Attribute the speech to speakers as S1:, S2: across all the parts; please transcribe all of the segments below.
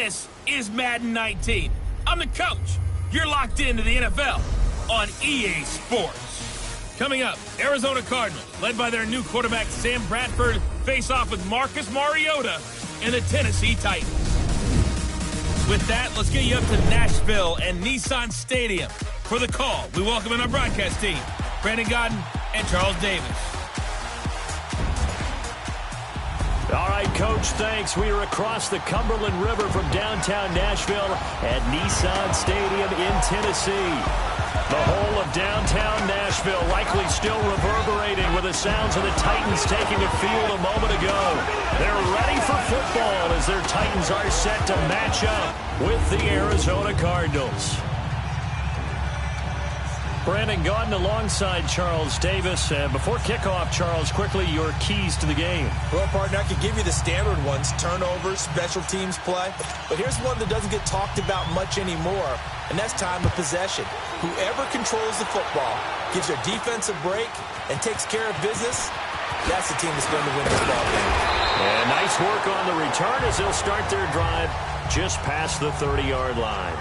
S1: This is Madden 19. I'm the coach. You're locked into the NFL on EA Sports. Coming up, Arizona Cardinals, led by their new quarterback Sam Bradford, face off with Marcus Mariota and the Tennessee Titans. With that, let's get you up to Nashville and Nissan Stadium. For the call, we welcome in our broadcast team, Brandon Godden and Charles Davis.
S2: All right, Coach, thanks. We are across the Cumberland River from downtown Nashville at Nissan Stadium in Tennessee. The whole of downtown Nashville likely still reverberating with the sounds of the Titans taking the field a moment ago. They're ready for football as their Titans are set to match up with the Arizona Cardinals. Brandon Godden alongside Charles Davis. And before kickoff, Charles, quickly your keys to the game.
S3: Well, partner, I could give you the standard ones, turnovers, special teams play. But here's one that doesn't get talked about much anymore, and that's time of possession. Whoever controls the football, gives their defense a break, and takes care of business, that's the team that's going to win this ball game.
S2: And nice work on the return as they'll start their drive just past the 30-yard line.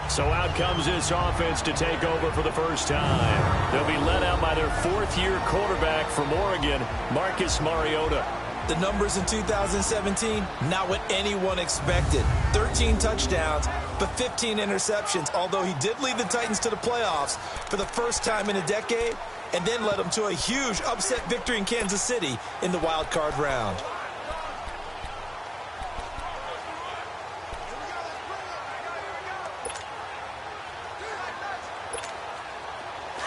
S2: So out comes this offense to take over for the first time. They'll be led out by their fourth-year quarterback from Oregon, Marcus Mariota.
S3: The numbers in 2017, not what anyone expected. 13 touchdowns, but 15 interceptions, although he did lead the Titans to the playoffs for the first time in a decade, and then led them to a huge upset victory in Kansas City in the wild card round.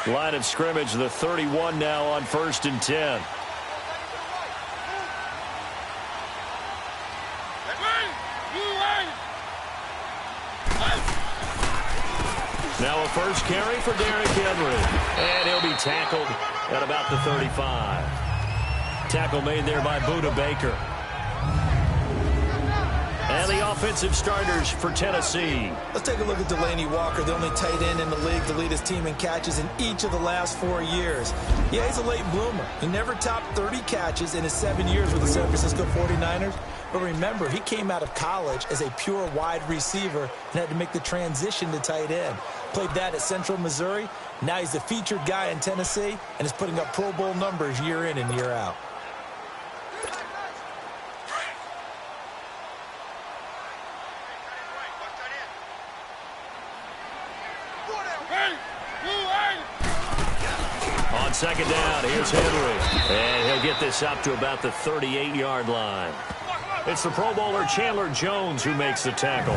S2: Line of scrimmage, the 31 now on 1st and 10. Now a first carry for Derrick Henry. And he'll be tackled at about the 35. Tackle made there by Buda Baker. And the offensive starters for Tennessee.
S3: Let's take a look at Delaney Walker, the only tight end in the league to lead his team in catches in each of the last 4 years. Yeah, he's a late bloomer. He never topped 30 catches in his 7 years with the San Francisco 49ers. But remember, he came out of college as a pure wide receiver and had to make the transition to tight end. Played that at Central Missouri. Now he's the featured guy in Tennessee and is putting up Pro Bowl numbers year in and year out.
S2: On second down, here's Henry. And he'll get this up to about the 38-yard line. It's the Pro Bowler Chandler Jones who makes the tackle.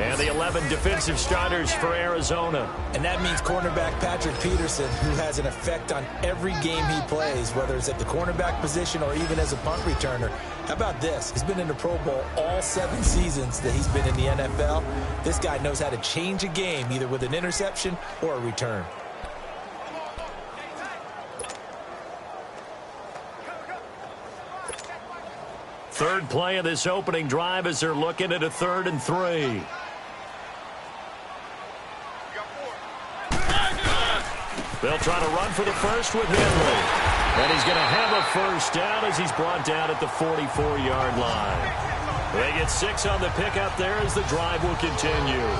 S2: And the 11 defensive starters for Arizona.
S3: And that means cornerback Patrick Peterson, who has an effect on every game he plays, whether it's at the cornerback position or even as a punt returner. How about this? He's been in the Pro Bowl all 7 seasons that he's been in the NFL. This guy knows how to change a game, either with an interception or a return.
S2: Third play of this opening drive as they're looking at a 3rd and 3. They'll try to run for the first with Henry. And he's going to have a first down as he's brought down at the 44-yard line. They get 6 on the pickup there as the drive will continue.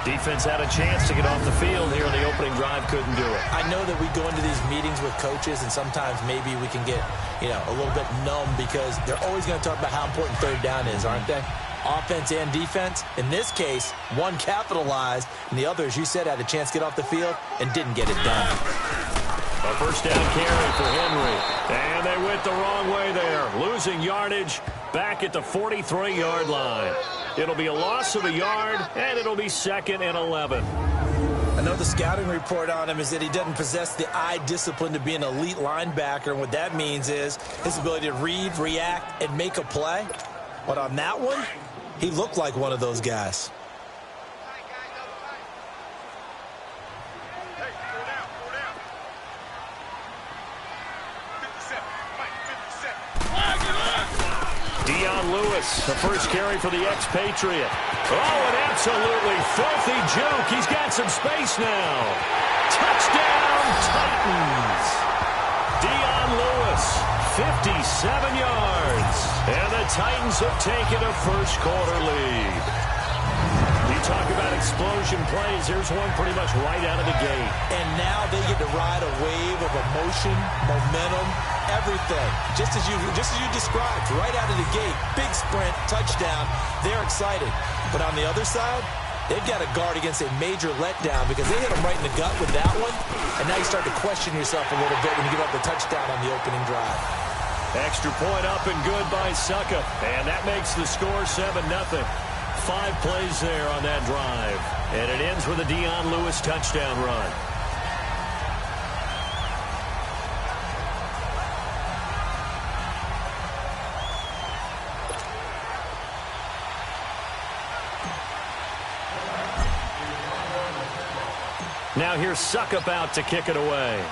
S2: Defense had a chance to get off the field here in the opening drive, couldn't do it.
S3: I know that we go into these meetings with coaches, and sometimes maybe we can get, a little bit numb because they're always going to talk about how important 3rd down is, aren't they? Offense and defense. In this case, one capitalized, and the other, as you said, had a chance to get off the field and didn't get it done.
S2: A first down carry for Henry. And they went the wrong way there, losing yardage back at the 43-yard line. It'll be a loss of a yard, and it'll be 2nd and 11.
S3: I know the scouting report on him is that he doesn't possess the eye discipline to be an elite linebacker, and what that means is his ability to read, react, and make a play. But on that one, he looked like one of those guys.
S2: Lewis, the first carry for the expatriate. Oh, an absolutely filthy juke. He's got some space now. Touchdown, Titans. Lewis, 57 yards. the Titans have taken a first-quarter lead. You talk about explosion plays. Here's one pretty much right out of the gate.
S3: And now they get to ride a wave of emotion, momentum, everything. Just as you described, right out of the gate. Big sprint, touchdown. They're excited. But on the other side, they've got to guard against a major letdown because they hit them right in the gut with that one. And now you start to question yourself a little bit when you give up the touchdown on the opening drive.
S2: Extra point up and good by Suckup. And that makes the score 7-0. 5 plays there on that drive. And it ends with a Dion Lewis touchdown run. Now here's Suckup out to kick it away.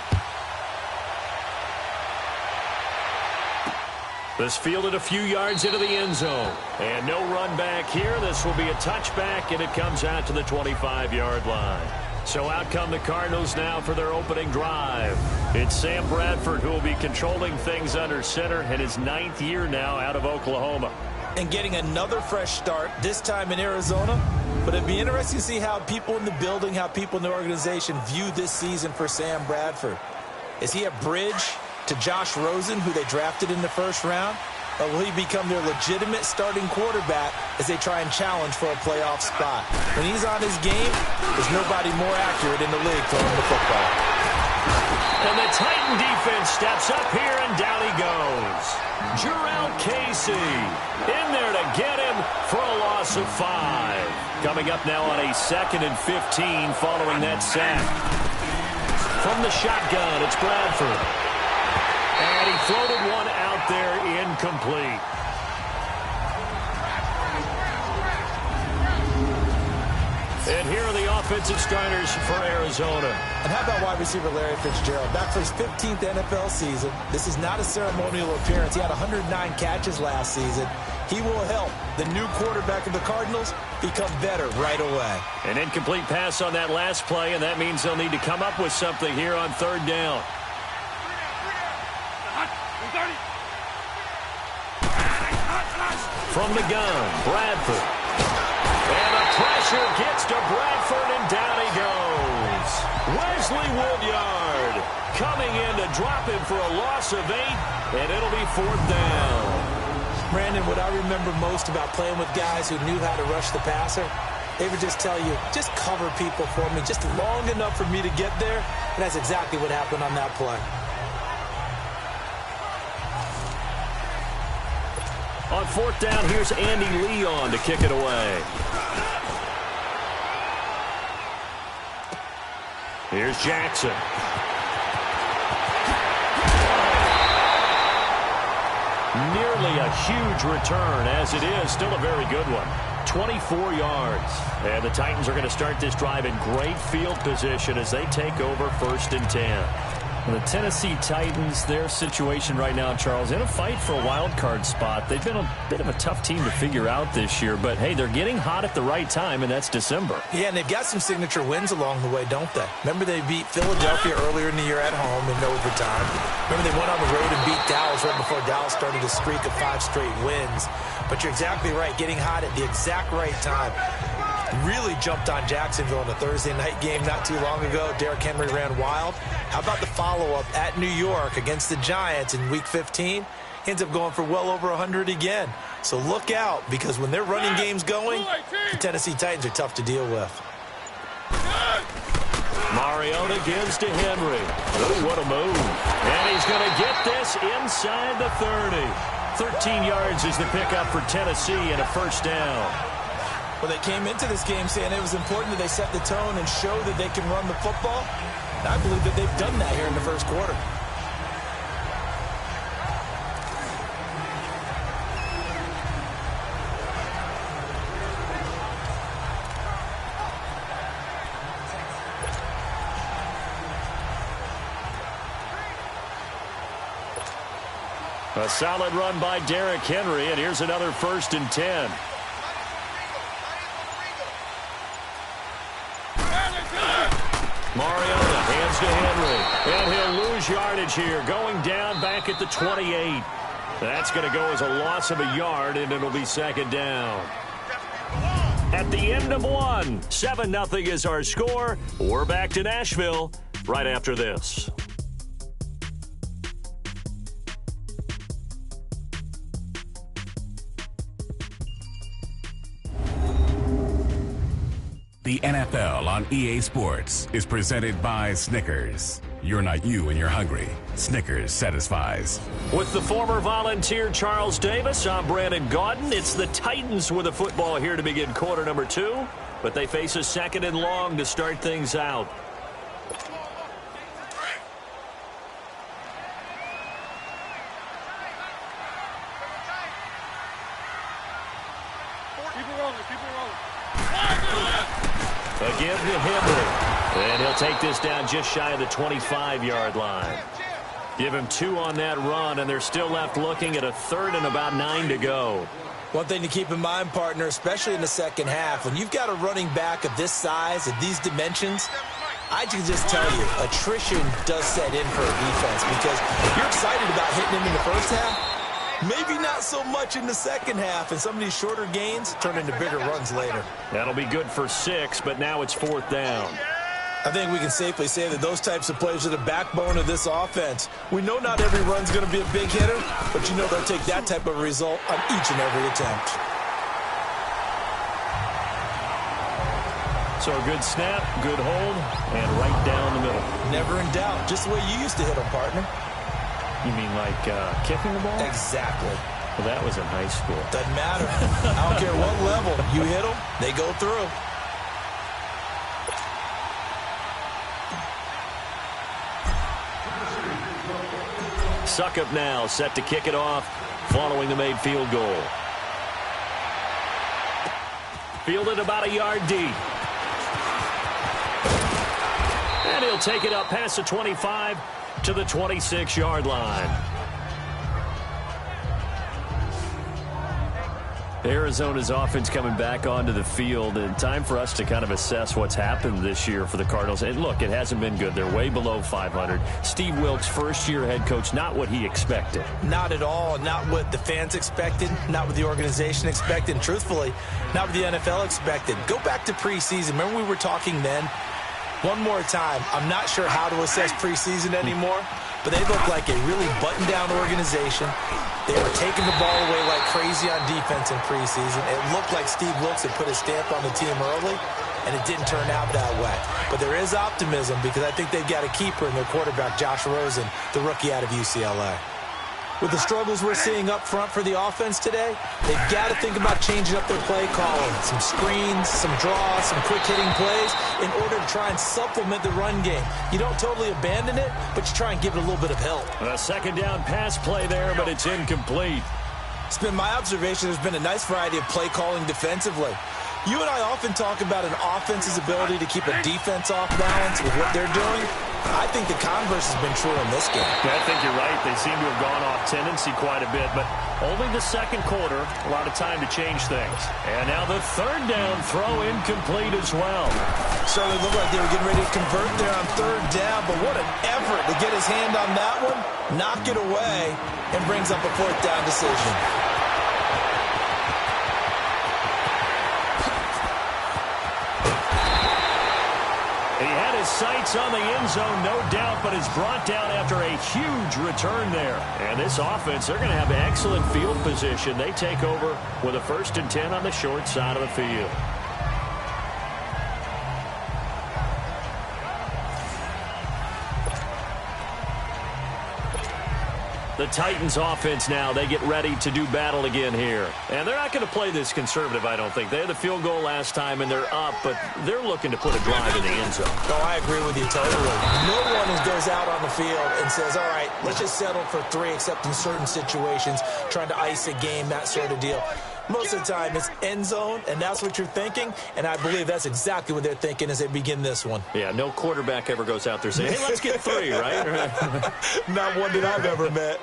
S2: This fielded a few yards into the end zone. And no run back here. This will be a touchback, and it comes out to the 25-yard line. So out come the Cardinals now for their opening drive. It's Sam Bradford who will be controlling things under center in his 9th year now out of Oklahoma.
S3: And getting another fresh start, this time in Arizona. But it'd be interesting to see how people in the building, how people in the organization view this season for Sam Bradford. Is he a bridge to Josh Rosen, who they drafted in the first round? Or will he become their legitimate starting quarterback as they try and challenge for a playoff spot? When he's on his game, there's nobody more accurate in the league throwing the football.
S2: And the Titan defense steps up here, and down he goes. Jarrell Casey in there to get him for a loss of 5. Coming up now on a 2nd and 15 following that sack. From the shotgun, it's Bradford. And he floated one out there incomplete. And here are the offensive starters for Arizona.
S3: And how about wide receiver Larry Fitzgerald? Back for his 15th NFL season. This is not a ceremonial appearance. He had 109 catches last season. He will help the new quarterback of the Cardinals become better right away.
S2: An incomplete pass on that last play, and that means they'll need to come up with something here on 3rd down. From the gun, Bradford. And the pressure gets to Bradford, and down he goes. Wesley Woodyard coming in to drop him for a loss of 8, and it'll be 4th down.
S3: Brandon, what I remember most about playing with guys who knew how to rush the passer, they would just tell you, just cover people for me, just long enough for me to get there. And that's exactly what happened on that play.
S2: On 4th down, here's Andy Leon to kick it away. Here's Jackson. Nearly a huge return, as it is still a very good one. 24 yards. And the Titans are going to start this drive in great field position as they take over 1st and 10.
S4: The Tennessee Titans, their situation right now, Charles, in a fight for a wild card spot. They've been a bit of a tough team to figure out this year, but hey, they're getting hot at the right time, and that's December.
S3: Yeah, and they've got some signature wins along the way, don't they? Remember they beat Philadelphia earlier in the year at home in overtime. Remember they went on the road and beat Dallas right before Dallas started a streak of 5 straight wins. But you're exactly right, getting hot at the exact right time. Really jumped on Jacksonville in a Thursday night game not too long ago. Derrick Henry ran wild. How about the follow-up at New York against the Giants in Week 15? He ends up going for well over 100 again. So look out, because when their running game's going, the Tennessee Titans are tough to deal with.
S2: Mariota gives to Henry. Oh, what a move. And he's going to get this inside the 30. 13 yards is the pickup for Tennessee and a 1st down.
S3: Well, they came into this game saying it was important that they set the tone and show that they can run the football. And I believe that they've done that here in the 1st quarter.
S2: A solid run by Derrick Henry, and here's another 1st and 10. Mariota hands to Henry, and he'll lose yardage here, going down back at the 28. That's going to go as a loss of a yard, and it'll be second down. At the end of one, 7-0 is our score. We're back to Nashville right after this.
S5: The NFL on EA Sports is presented by Snickers. You're not you when you're hungry. Snickers satisfies.
S2: With the former Volunteer Charles Davis, I'm Brandon Gaudin. It's the Titans with the football here to begin quarter number 2, but they face a second and long to start things out. Again to Henry. And he'll take this down just shy of the 25-yard line. Give him 2 on that run, and they're still left looking at a third and about 9 to go.
S3: One thing to keep in mind, partner, especially in the second half, when you've got a running back of this size, of these dimensions, I can just tell you, attrition does set in for a defense because you're excited about hitting him in the first half. Maybe not so much in the second half, and some of these shorter gains turn into bigger runs later.
S2: That'll be good for 6, but now it's 4th down.
S3: I think we can safely say that those types of plays are the backbone of this offense. We know not every run's going to be a big hitter, but you know they'll take that type of result on each and every attempt.
S2: So a good snap, good hold, and right down the middle.
S3: Never in doubt. Just the way you used to hit them, partner.
S2: You mean like kicking the ball?
S3: Exactly.
S2: Well, that was in high school. Doesn't
S3: matter. I don't care what level. You hit them, they go through.
S2: Suckup now, set to kick it off, following the made field goal. Fielded about a yard deep. And he'll take it up past the 25 to the 26-yard line. Arizona's offense coming back onto the field, and time for us to kind of assess what's happened this year for the Cardinals. And look, it hasn't been good. They're way below 500. Steve Wilks, first-year head coach, not what he expected.
S3: Not at all. Not what the fans expected. Not what the organization expected. And truthfully, not what the NFL expected. Go back to preseason. Remember we were talking then? One more time, I'm not sure how to assess preseason anymore, but they look like a really buttoned-down organization. They were taking the ball away like crazy on defense in preseason. It looked like Steve Wilks had put a stamp on the team early, and it didn't turn out that way. But there is optimism because I think they've got a keeper in their quarterback, Josh Rosen, the rookie out of UCLA. With the struggles we're seeing up front for the offense today, they've got to think about changing up their play calling. Some screens, some draws, some quick-hitting plays in order to try and supplement the run game. You don't totally abandon it, but you try and give it a little bit of help.
S2: A second down pass play there, but it's incomplete.
S3: It's been my observation there's been a nice variety of play calling defensively. You and I often talk about an offense's ability to keep a defense off balance with what they're doing. I think the converse has been true in this game.
S2: Yeah, I think you're right. They seem to have gone off tendency quite a bit, but only the second quarter, a lot of time to change things. And now the third down throw incomplete as well.
S3: Certainly looked like they were getting ready to convert there on third down, but what an effort to get his hand on that one, knock it away, and brings up a fourth down decision.
S2: He had his sights on the end zone, no doubt, but is brought down after a huge return there. And this offense, they're going to have excellent field position. They take over with a 1st and 10 on the short side of the field. The Titans offense now, they get ready to do battle again here. And they're not going to play this conservative, I don't think. They had the field goal last time, and they're up, but they're looking to put a drive in the end zone.
S3: Oh, I agree with you totally. No one goes out on the field and says, all right, let's just settle for 3, except in certain situations, trying to ice a game, that sort of deal. Most of the time, it's end zone, and that's what you're thinking, and I believe that's exactly what they're thinking as they begin this one.
S2: Yeah, no quarterback ever goes out there saying, hey, let's get 3, right?
S3: Not one that I've ever met.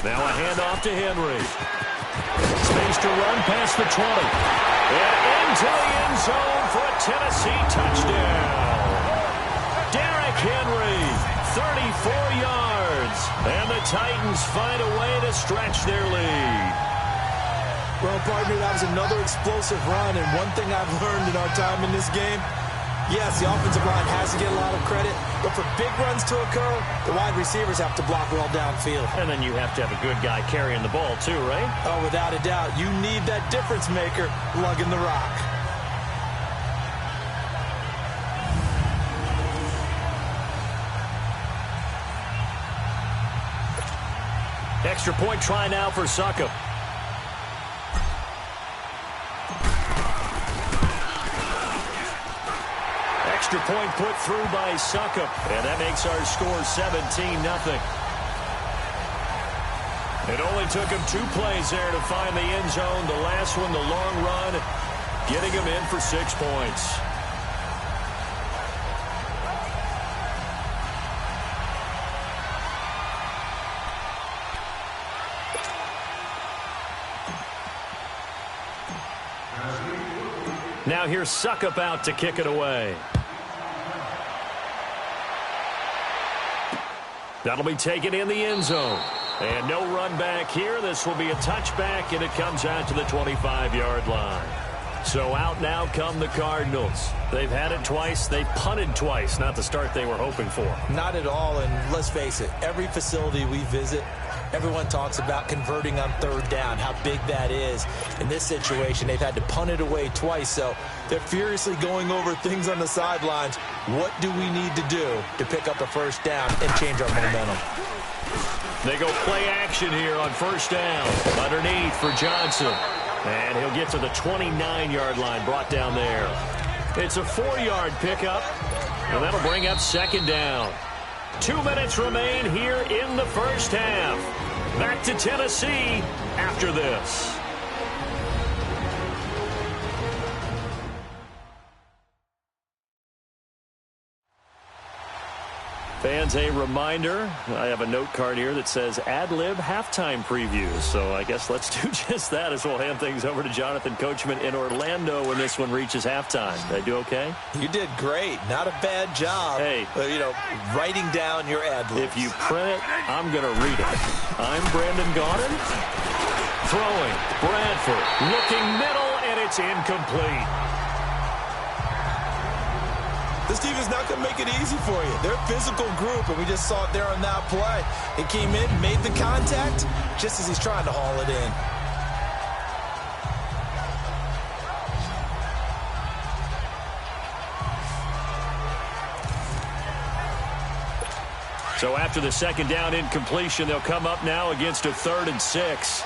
S2: Now a handoff to Henry. Space to run past the 20. And into the end zone for a Tennessee touchdown. Derrick Henry, 34 yards. yards. And the Titans find a way to stretch their lead.
S3: Well, partner, that was another explosive run, and one thing I've learned in our time in this game, yes, the offensive line has to get a lot of credit, but for big runs to occur, the wide receivers have to block well downfield.
S2: And then you have to have a good guy carrying the ball too, right?
S3: Oh, without a doubt. You need that difference maker lugging the rock.
S2: Extra point try now for Succop. Extra point put through by Succop, and that makes our score 17-0. It only took him 2 plays there to find the end zone. The last one, the long run, getting him in for 6 points. Now here's Succop out to kick it away. That'll be taken in the end zone. And no run back here. This will be a touchback, and it comes out to the 25-yard line. So out now come the Cardinals. They've had it twice. They've punted twice. Not the start they were hoping for.
S3: Not at all, and let's face it, every facility we visit, everyone talks about converting on third down, how big that is. In this situation, they've had to punt it away twice, so they're furiously going over things on the sidelines. What do we need to do to pick up the first down and change our momentum?
S2: They go play action here on first down. Underneath for Johnson. And he'll get to the 29-yard line, brought down there. It's a 4-yard pickup, and that'll bring up second down. 2 minutes remain here in the first half. Back to Tennessee after this. Fans, a reminder, I have a note card here that says ad-lib halftime previews. So I guess let's do just that as we'll hand things over to Jonathan Coachman in Orlando when this one reaches halftime. Did I do okay?
S3: You did great. Not a bad job.
S2: Hey.
S3: Writing down your ad-libs.
S2: If you print it, I'm going to read it. I'm Brandon Gaudin. Throwing. Bradford. Looking middle, and it's incomplete.
S3: This team is not going to make it easy for you. They're a physical group, and we just saw it there on that play. It came in, made the contact, just as he's trying to haul it in.
S2: So after the second down incompletion, they'll come up now against a 3rd and 6.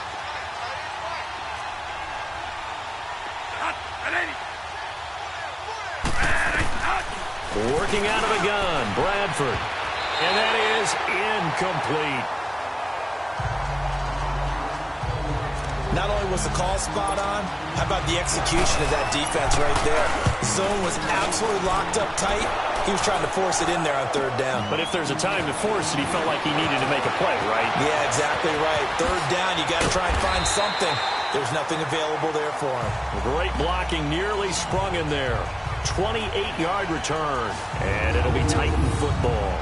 S2: Working out of the gun, Bradford. And that is incomplete.
S3: Not only was the call spot on, how about the execution of that defense right there? Zone was absolutely locked up tight. He was trying to force it in there on 3rd down.
S2: But if there's a time to force it, he felt like he needed to make a play, right?
S3: Yeah, exactly right. 3rd down, you got to try and find something. There's nothing available there for him.
S2: Great blocking, nearly sprung in there. 28-yard return, and it'll be Titan football.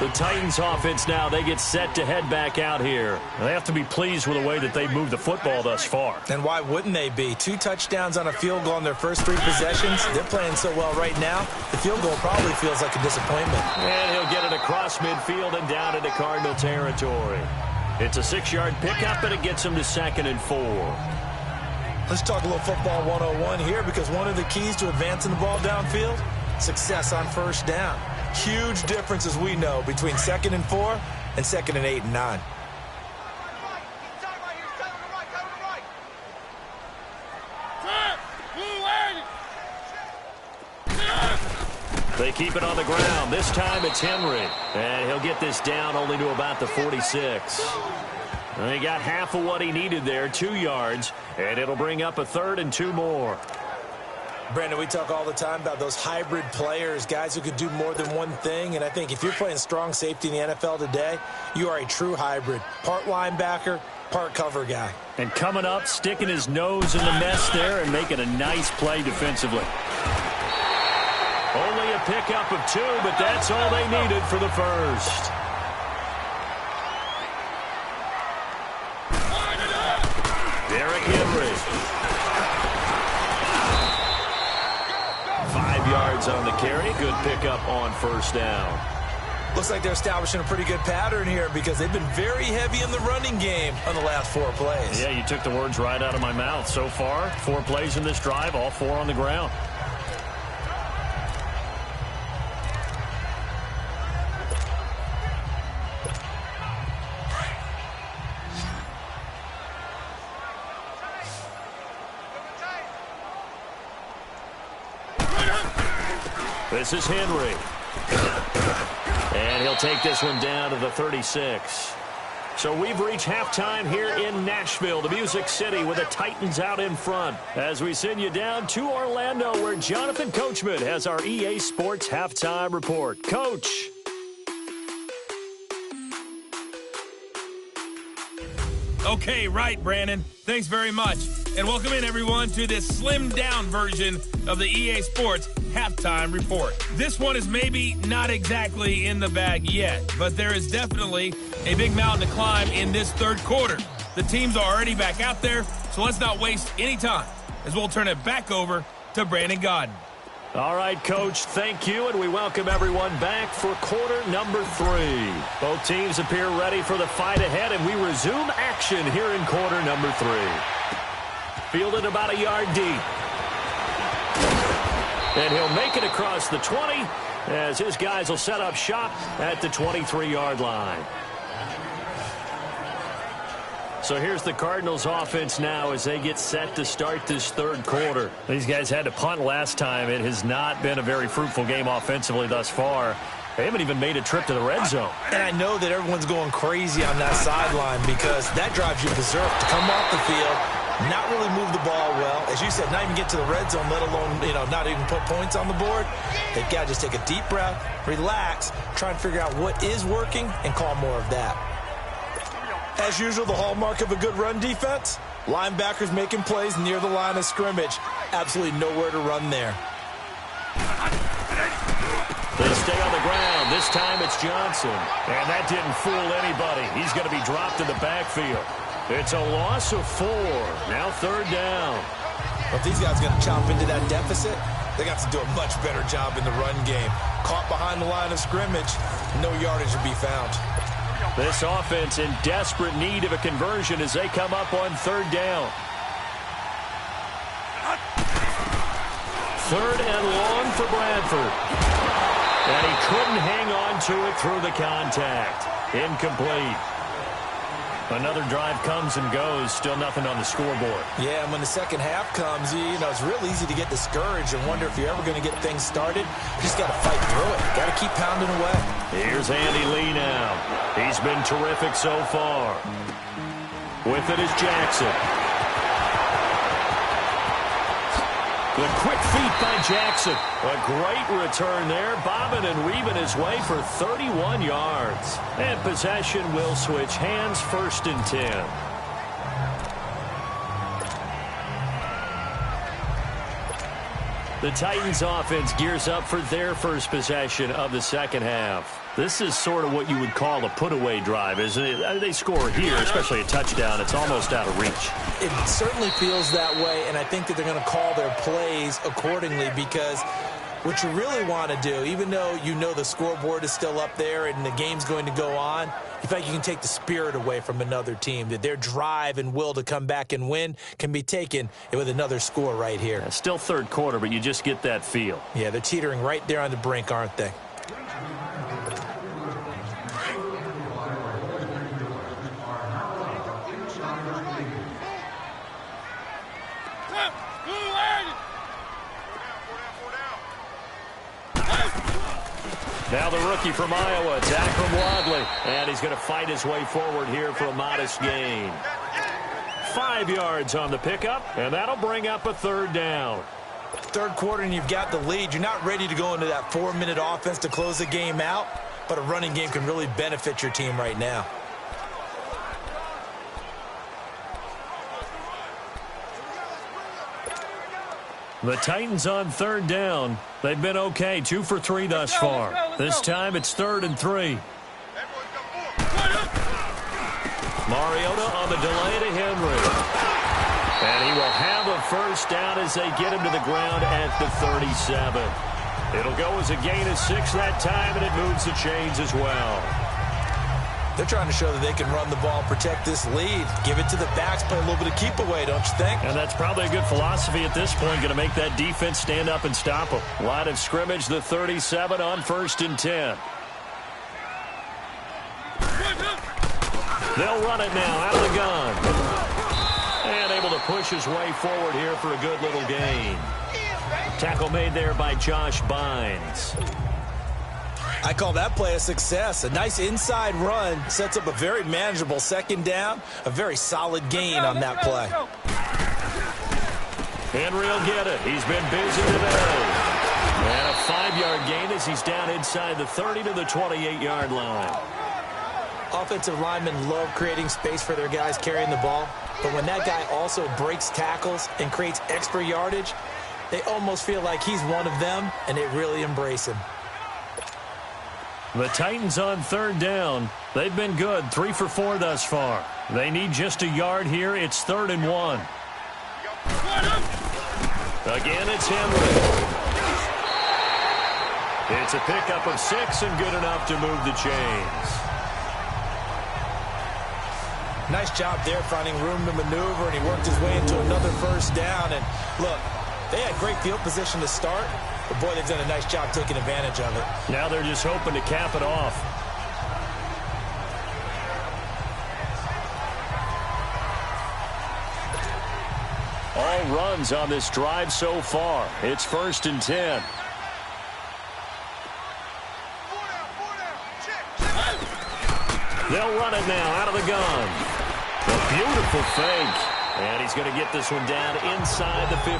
S2: The Titans offense now, they get set to head back out here. They have to be pleased with the way that they've moved the football thus far.
S3: And why wouldn't they be? 2 touchdowns on a field goal in their first 3 possessions. They're playing so well right now, the field goal probably feels like a disappointment.
S2: And he'll get it across midfield and down into Cardinal territory. It's a 6-yard pickup, and it gets him to 2nd and 4.
S3: Let's talk a little football 101 here, because one of the keys to advancing the ball downfield, success on first down. Huge difference, as we know, between 2nd and 4 and 2nd and 8 and 9.
S2: They keep it on the ground. This time it's Henry. And he'll get this down only to about the 46. And he got half of what he needed there, 2 yards. And it'll bring up a 3rd and 2 more.
S3: Brandon, we talk all the time about those hybrid players, guys who could do more than one thing. And I think if you're playing strong safety in the NFL today, you are a true hybrid. Part linebacker, part cover guy.
S4: And coming up, sticking his nose in the mess there and making a nice play defensively. Only a pickup of 2, but that's all they needed for the first. Derrick Henry. 5 yards on the carry. Good pickup on first down.
S3: Looks like they're establishing a pretty good pattern here because they've been very heavy in the running game on the last 4 plays.
S4: Yeah, you took the words right out of my mouth. So far, 4 plays in this drive, all 4 on the ground. This is Henry. And he'll take this one down to the 36. So we've reached halftime here in Nashville, the Music City, with the Titans out in front. As we send you down to Orlando, where Jonathan Coachman has our EA Sports Halftime Report. Coach.
S1: Okay, right, Brandon. Thanks very much. And welcome in, everyone, to this slimmed-down version of the EA Sports Halftime Report. This one is maybe not exactly in the bag yet, but there is definitely a big mountain to climb in this third quarter. The teams are already back out there, so let's not waste any time, as we'll turn it back over to Brandon Godden.
S4: All right, Coach, thank you, and we welcome everyone back for quarter number 3. Both teams appear ready for the fight ahead, and we resume action here in quarter number 3. Fielded about a yard deep. And he'll make it across the 20 as his guys will set up shop at the 23-yard line. So here's the Cardinals offense now as they get set to start this third quarter. These guys had to punt last time. It has not been a very fruitful game offensively thus far. They haven't even made a trip to the red zone.
S3: And I know that everyone's going crazy on that sideline because that drives you berserk to come off the field, not really move the ball well. As you said, not even get to the red zone, let alone, not even put points on the board. They've got to just take a deep breath, relax, try and figure out what is working, and call more of that. As usual, the hallmark of a good run defense, linebackers making plays near the line of scrimmage. Absolutely nowhere to run there.
S4: They stay on the ground. This time it's Johnson. And that didn't fool anybody. He's going to be dropped in the backfield. It's a loss of 4. Now third down.
S3: Well, if these guys are going to chomp into that deficit, they got to do a much better job in the run game. Caught behind the line of scrimmage, no yardage to be found.
S4: This offense in desperate need of a conversion as they come up on third down. Third and long for Bradford. And he couldn't hang on to it through the contact. Incomplete. Another drive comes and goes. Still nothing on the scoreboard.
S3: Yeah, and when the second half comes, it's real easy to get discouraged and wonder if you're ever going to get things started. You just got to fight through it. Got to keep pounding away.
S4: Here's Andy Lee now. He's been terrific so far. With it is Jackson. The quick feet by Jackson. A great return there, bobbing and weaving his way for 31 yards. And possession will switch hands, 1st and 10. The Titans offense gears up for their first possession of the second half. This is sort of what you would call a put-away drive, isn't it? They score here, especially a touchdown. It's almost out of reach.
S3: It certainly feels that way, and I think that they're going to call their plays accordingly because what you really want to do, even though you know the scoreboard is still up there and the game's going to go on, you feel like you can take the spirit away from another team, that their drive and will to come back and win can be taken with another score right here.
S4: Yeah, still third quarter, but you just get that feel.
S3: Yeah, they're teetering right there on the brink, aren't they?
S4: Now the rookie from Iowa, it's Akram Wadley. And he's going to fight his way forward here for a modest gain. 5 yards on the pickup, and that'll bring up a third down.
S3: Third quarter and you've got the lead. You're not ready to go into that 4-minute offense to close the game out, but a running game can really benefit your team right now.
S2: The Titans on third down. They've been okay, 2 for 3 thus far. This time it's 3rd and 3. Mariota on the delay to Henry. And he will have a first down as they get him to the ground at the 37. It'll go as a gain of 6 that time, and it moves the chains as well.
S3: They're trying to show that they can run the ball, protect this lead, give it to the backs, play a little bit of keep away, don't you think?
S2: And that's probably a good philosophy at this point, going to make that defense stand up and stop them. Line of scrimmage, the 37 on 1st and 10. They'll run it now out of the gun. And able to push his way forward here for a good little gain. Tackle made there by Josh Bynes.
S3: I call that play a success. A nice inside run sets up a very manageable 2nd down. A very solid gain on that play.
S2: Henry will get it. He's been busy today. And a 5-yard gain as he's down inside the 30 to the 28-yard line.
S3: Offensive linemen love creating space for their guys carrying the ball. But when that guy also breaks tackles and creates extra yardage, they almost feel like he's one of them, and they really embrace him.
S2: The Titans on 3rd down. They've been good, 3 for 4 thus far. They need just a yard here. It's 3rd and 1. Again, it's Henry. It's a pickup of 6 and good enough to move the chains.
S3: Nice job there finding room to maneuver, and he worked his way into another first down. And look, they had great field position to start, but boy, they've done a nice job taking advantage of it.
S2: Now they're just hoping to cap it off. All runs on this drive so far. It's 1st and 10. They'll run it now out of the gun. A beautiful fake. And he's going to get this one down inside the 15.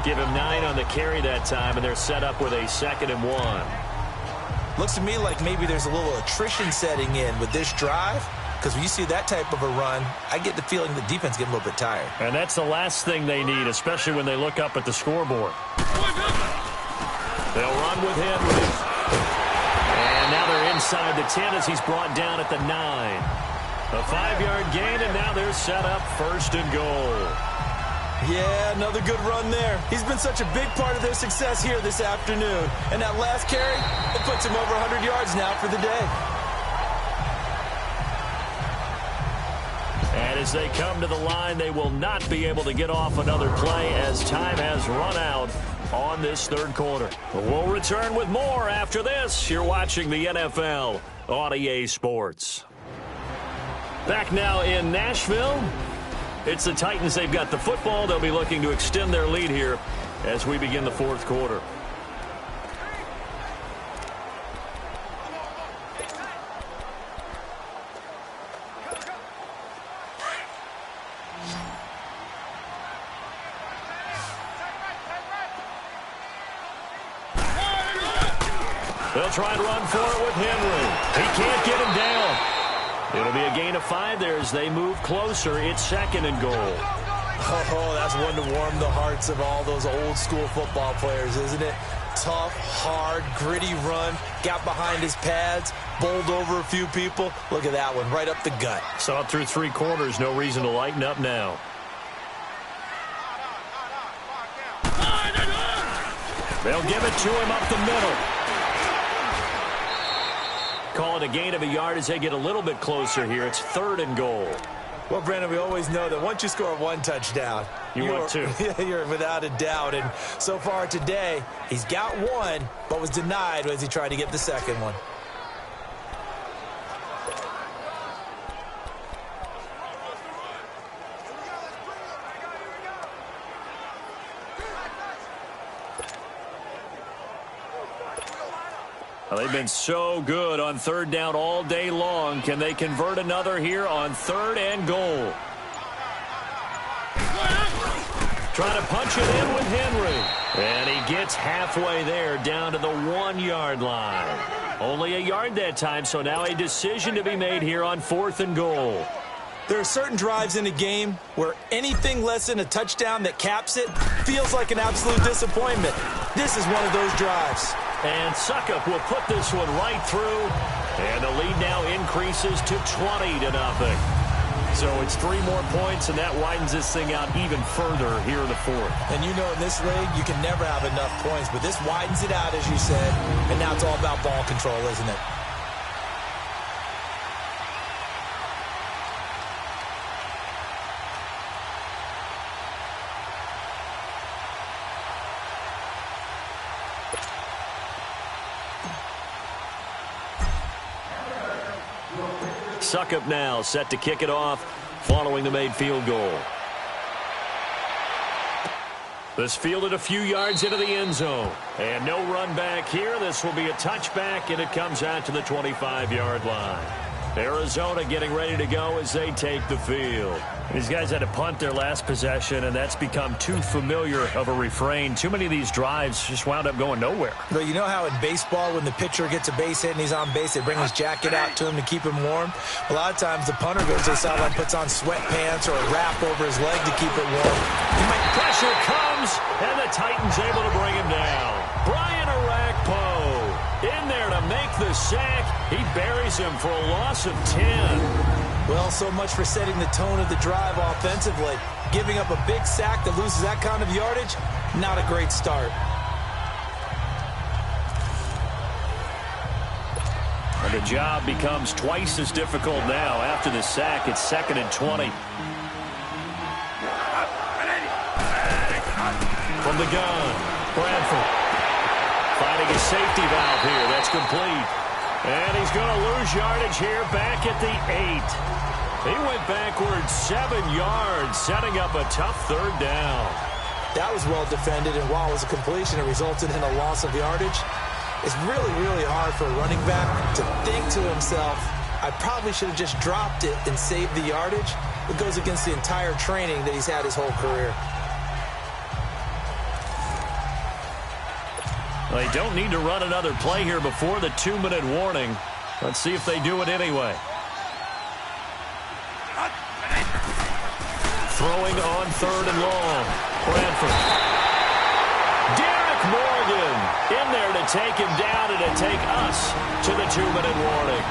S2: Give him 9 on the carry that time, and they're set up with a 2nd and 1.
S3: Looks to me like maybe there's a little attrition setting in with this drive, because when you see that type of a run, I get the feeling the defense getting a little bit tired.
S2: And that's the last thing they need, especially when they look up at the scoreboard. They'll run with Henry. And now they're inside the 10 as he's brought down at the 9. A 5-yard gain, and now they're set up 1st and goal.
S3: Yeah, another good run there. He's been such a big part of their success here this afternoon. And that last carry, it puts him over 100 yards now for the day.
S2: And as they come to the line, they will not be able to get off another play as time has run out on this 3rd quarter. We'll return with more after this. You're watching the NFL on EA Sports. Back now in Nashville. It's the Titans. They've got the football. They'll be looking to extend their lead here as we begin the 4th quarter. They'll try and run for it with Henry. He can't get him down. It'll be a gain of 5 there as they move closer. It's 2nd and goal.
S3: Oh, that's one to warm the hearts of all those old school football players, isn't it? Tough, hard, gritty run. Got behind his pads, bowled over a few people. Look at that one, right up the gut.
S2: Saw it through 3 quarters. No reason to lighten up now. They'll give it to him up the middle. Call it a gain of a yard as they get a little bit closer here. It's 3rd and goal.
S3: Well, Brandon, we always know that once you score 1 touchdown,
S2: want 2.
S3: You're without a doubt. And so far today, he's got 1, but was denied as he tried to get the 2nd one.
S2: Well, they've been so good on 3rd down all day long. Can they convert another here on 3rd and goal? Trying to punch it in with Henry. And he gets halfway there down to the 1-yard line. Only a yard that time, so now a decision to be made here on 4th and goal.
S3: There are certain drives in a game where anything less than a touchdown that caps it feels like an absolute disappointment. This is one of those drives.
S4: And Suckup will put this one right through. And the lead now increases to 20-0. So it's 3 more points, and that widens this thing out even further here in the fourth.
S3: And you know in this league, you can never have enough points, but this widens it out, as you said, and now it's all about ball control, isn't it?
S4: Suckup now set to kick it off following the made field goal. This fielded a few yards into the end zone. And no run back here. This will be a touchback, and it comes out to the 25-yard line. Arizona getting ready to go as they take the field. These guys had to punt their last possession, and that's become too familiar of a refrain. Too many of these drives just wound up going nowhere.
S3: But you know how in baseball, when the pitcher gets a base hit and he's on base, they bring his jacket out to him to keep him warm? A lot of times the punter goes to the sideline, puts on sweatpants or a wrap over his leg to keep it warm.
S4: Pressure comes, and the Titans able to bring him down. Brian Orakpo in there to make the sack. He buries him for a loss of 10.
S3: Well, so much for setting the tone of the drive offensively. Giving up a big sack that loses that kind of yardage, not a great start.
S4: And the job becomes twice as difficult now. After the sack, it's 2nd and 20. From the gun, Bradford finding a safety valve here. That's complete. And he's going to lose yardage here back at the 8. He went backwards 7 yards, setting up a tough 3rd down.
S3: That was well defended, and while it was a completion, it resulted in a loss of yardage. It's really, really hard for a running back to think to himself, I probably should have just dropped it and saved the yardage. It goes against the entire training that he's had his whole career.
S4: They don't need to run another play here before the 2-minute warning. Let's see if they do it anyway. Throwing on 3rd and long. Bradford. Derek Morgan in there to take him down and to take us to the 2-minute warning.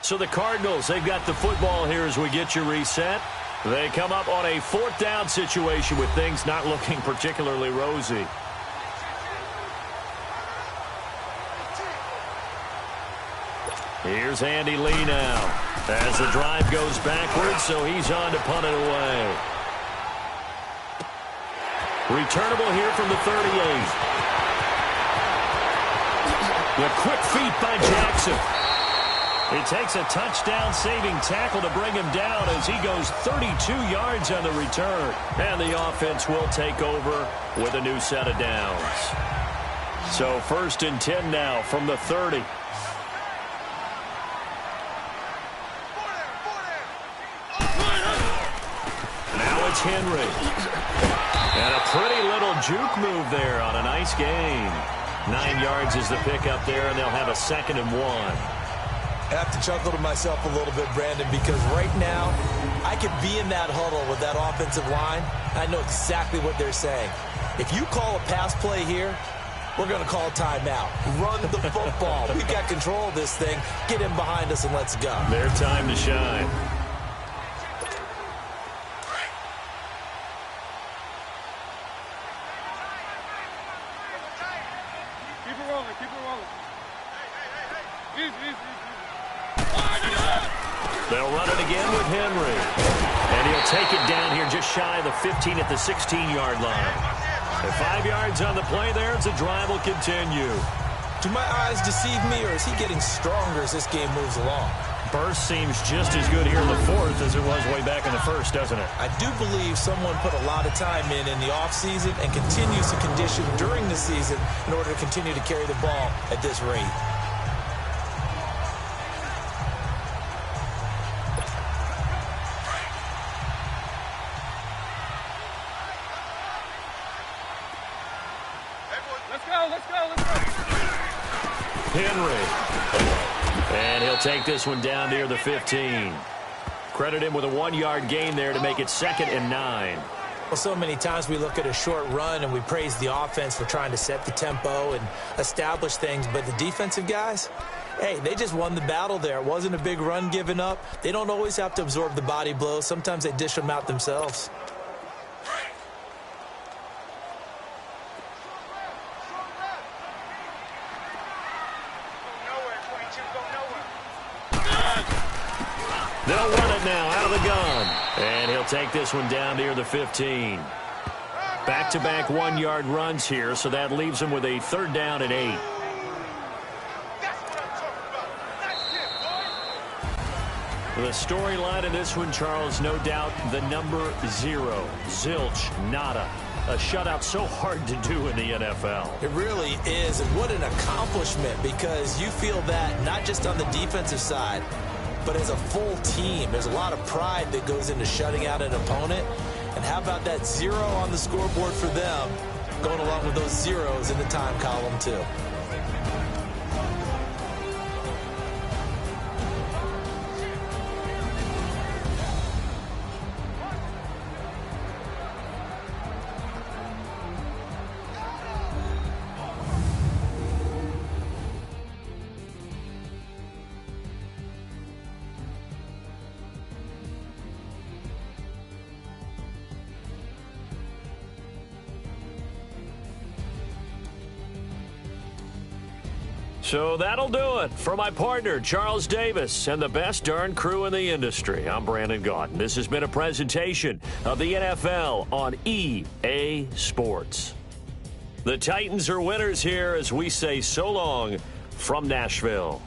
S4: So the Cardinals, they've got the football here as we get you reset. They come up on a 4th down situation with things not looking particularly rosy. Here's Andy Lee now as the drive goes backwards, so he's on to punt it away. Returnable here from the 38. The quick feet by Jackson. It takes a touchdown-saving tackle to bring him down as he goes 32 yards on the return. And the offense will take over with a new set of downs. So 1st and 10 now from the 30. Now it's Henry. And a pretty little juke move there on a nice gain. 9 yards is the pickup there, and they'll have a 2nd and 1.
S3: I have to chuckle to myself a little bit, Brandon, because right now I could be in that huddle with that offensive line. I know exactly what they're saying. If you call a pass play here, we're going to call a timeout. Run the football. We've got control of this thing. Get him behind us and let's go.
S4: Their time to shine.
S6: Keep it rolling. Keep it rolling. Easy.
S4: They'll run it again with Henry. And he'll take it down here just shy of the 15 at the 16-yard line. And 5 yards on the play there as the drive will continue.
S3: Do my eyes deceive me, or is he getting stronger as this game moves along?
S4: Burst seems just as good here in the 4th as it was way back in the 1st, doesn't it?
S3: I do believe someone put a lot of time in the offseason and continues to condition during the season in order to continue to carry the ball at this rate.
S6: Let's go, let's go, let's go.
S4: Henry. And he'll take this one down near the 15. Credit him with a 1-yard gain there to make it 2nd and 9.
S3: Well, so many times we look at a short run and we praise the offense for trying to set the tempo and establish things, but the defensive guys, hey, they just won the battle there. It wasn't a big run given up. They don't always have to absorb the body blows. Sometimes they dish them out themselves.
S4: They'll run it now out of the gun. And he'll take this one down near the 15. Back-to-back 1-yard runs here, so that leaves him with a 3rd down and 8. The storyline in this one, Charles, no doubt the number 0. Zilch, nada. A shutout so hard to do in the NFL.
S3: It really is, and what an accomplishment, because you feel that not just on the defensive side, but as a full team. There's a lot of pride that goes into shutting out an opponent. And how about that 0 on the scoreboard for them, going along with those zeros in the time column, too.
S4: So that'll do it for my partner, Charles Davis, and the best darn crew in the industry. I'm Brandon Gaudin. This has been a presentation of the NFL on EA Sports. The Titans are winners here as we say so long from Nashville.